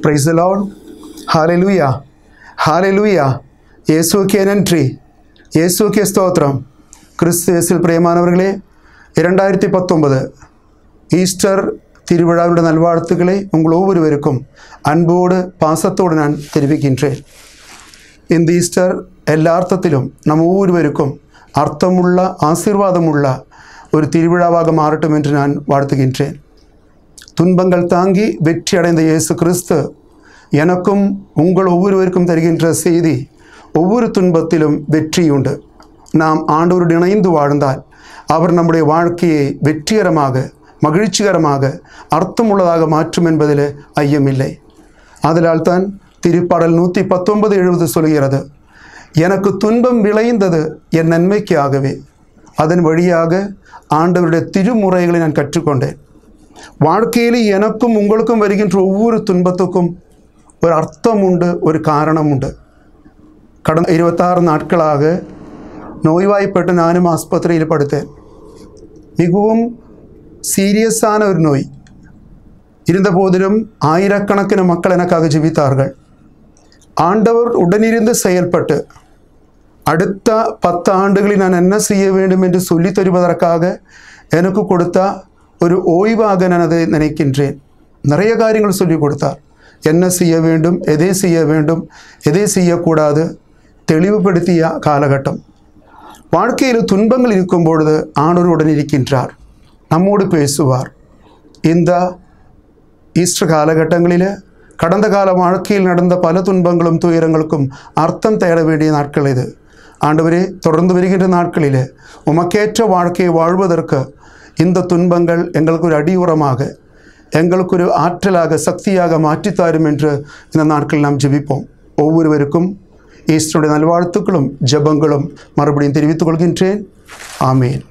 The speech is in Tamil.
Praise the Lord. Hallelujah. Hallelujah. இயேசுவுக்கே நன்றி, இயேசுவுக்கே ஸ்தோத்திரம். கிறிஸ்து இயேசுவில் பிரியமானவர்களே, 2019 ஈஸ்டர் திருவிழாவுடைய நல்வாழ்த்துக்களை உங்கள் ஒவ்வொருவருக்கும் அன்போடு பாசத்தோடு நான் தெரிவிக்கின்றேன். இந்த ஈஸ்டர் எல்லா அர்த்தத்திலும் நம் ஒவ்வொருவருக்கும் அர்த்தமுள்ள ஆசீர்வாதமுள்ள ஒரு திருவிழாவாக மாறட்டும் என்று நான் வாழ்த்துகின்றேன். துன்பங்கள் தாங்கி வெற்றி அடைந்த இயேசு கிறிஸ்து எனக்கும் உங்கள் ஒவ்வொருவருக்கும் தருகின்ற செய்தி, ஒவ்வொரு துன்பத்திலும் வெற்றியுண்டு. நாம் ஆண்டவருடன் இணைந்து வாழ்ந்தால் அவர் நம்முடைய வாழ்க்கையை வெற்றிகரமாக, மகிழ்ச்சிகரமாக, அர்த்தமுள்ளதாக மாற்றும் என்பதில் ஐயமில்லை. அதனால் தான் திருப்பாடல் 119:70 சொல்கிறது, எனக்கு துன்பம் விளைந்தது என் நன்மைக்காகவே, அதன் வழியாக ஆண்டவருடைய திருமுறைகளை நான் கற்றுக்கொண்டேன். வாழ்க்கையில் எனக்கும் உங்களுக்கும் வருகின்ற ஒவ்வொரு துன்பத்துக்கும் ஒரு அர்த்தம் உண்டு, ஒரு காரணம் உண்டு. கடந்த 26 நாட்களாக நோய்வாய்ப்பட்டு நானும் ஆஸ்பத்திரியில் படுத்தேன். மிகவும் சீரியஸான ஒரு நோய் இருந்த போதிலும் ஆயிரக்கணக்கான மக்கள் எனக்காக ஜெபித்தார்கள். ஆண்டவர் உடனிருந்து செயல்பட்டு அடுத்த 10 ஆண்டுகளில் நான் என்ன செய்ய வேண்டும் என்று சொல்லி தருவதற்காக எனக்கு கொடுத்த ஒரு ஓய்வாக நான் அதை நினைக்கின்றேன். நிறைய காரியங்கள் சொல்லிக் கொடுத்தார். என்ன செய்ய வேண்டும், எதை செய்ய வேண்டும், எதை செய்யக்கூடாது தெளிவுபடுத்திய காலகட்டம். வாழ்க்கையில் துன்பங்கள் இருக்கும் பொழுது ஆண்டவருடன் இருக்கின்றார், நம்மோடு பேசுவார். இந்த ஈஸ்டர் காலகட்டங்களில் கடந்த கால வாழ்க்கையில் நடந்த பல துன்பங்களும் துயரங்களுக்கும் அர்த்தம் தேட வேண்டிய நாட்கள் இது. ஆண்டவரே, தொடர்ந்து வருகின்ற நாட்களில் உமக்கேற்ற வாழ்க்கையை வாழ்வதற்கு இந்த துன்பங்கள் எங்களுக்கு ஒரு அடியுரமாக, எங்களுக்கு ஒரு ஆற்றலாக, சக்தியாக மாற்றித்தாரும் என்று இந்த நாட்களில் நாம் ஜெபிப்போம். ஒவ்வொருவருக்கும் ஈஸ்டருடைய நல்வாழ்த்துக்களும் ஜெபங்களும் மறுபடியும் தெரிவித்துக் கொள்கின்றேன். ஆமேன்.